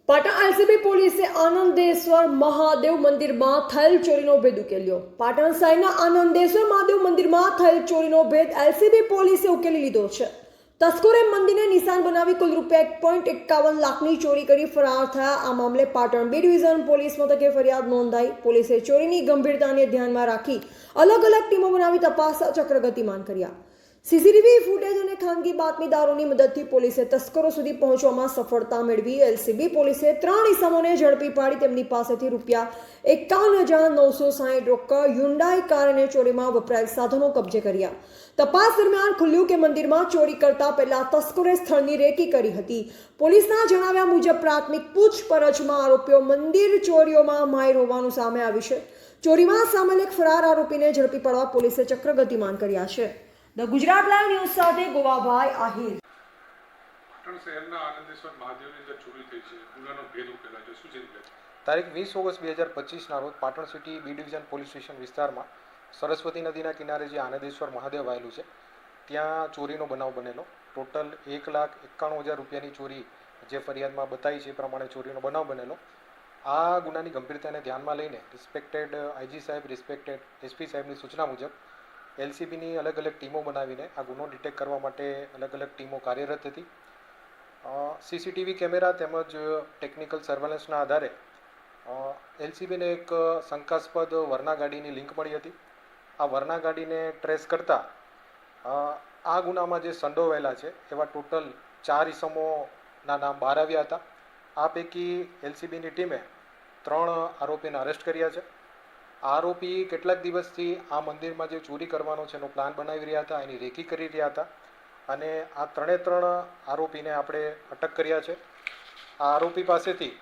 Patan LCB પોલીસે આનંદેશ્વર મહાદેવ મંદિરમાં થયેલ ચોરીનો ભેદ ઉકેલ્યો. પાટણ શહેરના આનંદેશ્વર મહાદેવ મંદિરમાં થયેલ ચોરીનો ભેદ એલસીબી પોલીસે ઉકેલી લીધો છે. તસ્કરોએ મંદિરને નિશાન બનાવી કુલ રૂપિયા 1.51 લાખની ચોરી કરી ફરાર થયા. આ મામલે પાટણ બી ડિવિઝન પોલીસ મથકે ફરિયાદ નોંધાઈ. પોલીસે ચોરીની ગંભીરતાને ધ્યાનમાં રાખી અલગ અલગ ટીમો બનાવી તપાસ ચક્ર ગતિમાન કર્યા. સીસીટીવી ફૂટેજ અને ખાનગી બાતમીદારોની મદદથી પોલીસે તસ્કરો સુધી પહોંચવામાં સફળતા મેળવી. એલસીબી પોલીસે 3 ઇસમોને ઝડપી પાડી તેમની પાસેથી રૂપિયા 51,960 રોકડ, હ્યુન્ડાઈ કાર અને ચોરીમાં વપરાયેલ સાધનો કબજે કર્યા. તપાસ દરમિયાન ખુલ્યું કે મંદિરમાં ચોરી કરતા પહેલા તસ્કરોએ સ્થળની રેકી કરી હતી. પોલીસના જણાવ્યા મુજબ પ્રાથમિક પૂછપરછમાં આરોપીઓ મંદિર ચોરીઓમાં માહિર હોવાનું સામે આવ્યું છે. ચોરીમાં સામેલ એક ફરાર આરોપીને ઝડપી પાડવા પોલીસે ચક્ર ગતિમાન કર્યા છે. ધ ગુજરાત લાઈવ ન્યૂઝ સાથે ગોવાભાઈ આહિર. પાટણ શહેરના આનંદેશ્વર મહાદેવની અંદર ચોરી થઈ છે, ગુનાનો ભેદ ઉકેલાયો છે. શું છે? તારીખ 20 ઓગસ્ટ 2025ના રોજ Patan city B division police station વિસ્તારમાં સરસ્વતી નદીના કિનારે જે આનંદેશ્વર મહાદેવ આવેલું છે ત્યાં ચોરીનો બનાવ બનેલો. ટોટલ 1,91,000 રૂપિયાની ચોરી જે ફરિયાદમાં બતાવી છે એ પ્રમાણે ચોરીનો બનાવ બનેલો. આ ગુનાની ગંભીરતાને ધ્યાનમાં લઈને રિસ્પેક્ટેડ આઈજી સાહેબ, રિસ્પેક્ટેડ એસપી સાહેબની સૂચના મુજબ એલસીબીની અલગ અલગ ટીમો બનાવીને આ ગુનો ડિટેક્ટ કરવા માટે અલગ અલગ ટીમો કાર્યરત હતી. સીસીટીવી કેમેરા તેમજ ટેકનિકલ સર્વેલન્સના આધારે એલસીબીને એક શંકાસ્પદ વરના ગાડીની લિંક મળી હતી. આ વરના ગાડીને ટ્રેસ કરતાં આ ગુનામાં જે સંડોવાયેલા છે એવા ટોટલ 4 ઇસમોના નામ બહાર આવ્યા હતા. આ પૈકી એલસીબીની ટીમે 3 આરોપીને અરેસ્ટ કર્યા છે. આરોપી કેટલાક દિવસથી આ મંદિરમાં જે ચોરી કરવાનો છે એનો પ્લાન બનાવી રહ્યા હતા, એની રેકી કરી રહ્યા હતા અને આ 3 આરોપીને આપણે અટક કર્યા છે. આ આરોપી પાસેથી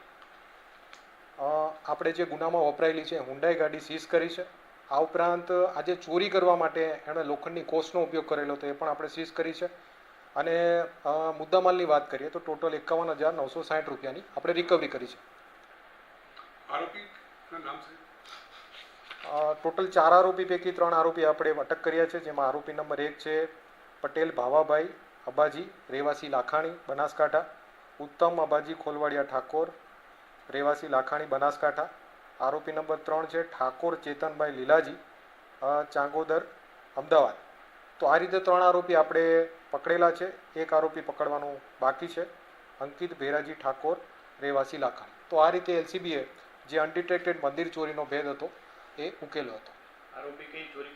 આપણે જે ગુનામાં વપરાયેલી છે હુન્ડાઈ ગાડી સીઝ કરી છે. આ ઉપરાંત આજે ચોરી કરવા માટે એણે લોખંડની કોસનો ઉપયોગ કરેલો હતો, એ પણ આપણે સીઝ કરી છે. અને મુદ્દામાલની વાત કરીએ તો ટોટલ 51,960 રૂપિયાની આપણે રિકવરી કરી છે. આરોપીનું નામ છે? ટોટલ 4 આરોપી પૈકી 3 આરોપી આપણે અટક કર્યા છે, જેમાં આરોપી નંબર 1 છે પટેલ ભાવાભાઈ અબાજી, રહેવાસી લાખાણી, બનાસકાંઠા. ઉત્તમ અબાજી ખોલવાડિયા ઠાકોર, રહેવાસી લાખાણી, બનાસકાંઠા. આરોપી નંબર 3 છે ઠાકોર ચેતનભાઈ લીલાજી, ચાંગોદર, અમદાવાદ. તો આ રીતે 3 આરોપી આપણે પકડેલા છે. એક આરોપી પકડવાનું બાકી છે, અંકિત ભેરાજી ઠાકોર, રહેવાસી લાખાણી. તો આ રીતે એલસીબીએ જે અનડિટેક્ટેડ મંદિર ચોરીનો ભેદ હતો એ ઉકેલો હતો. આરોપી કઈ ચોરી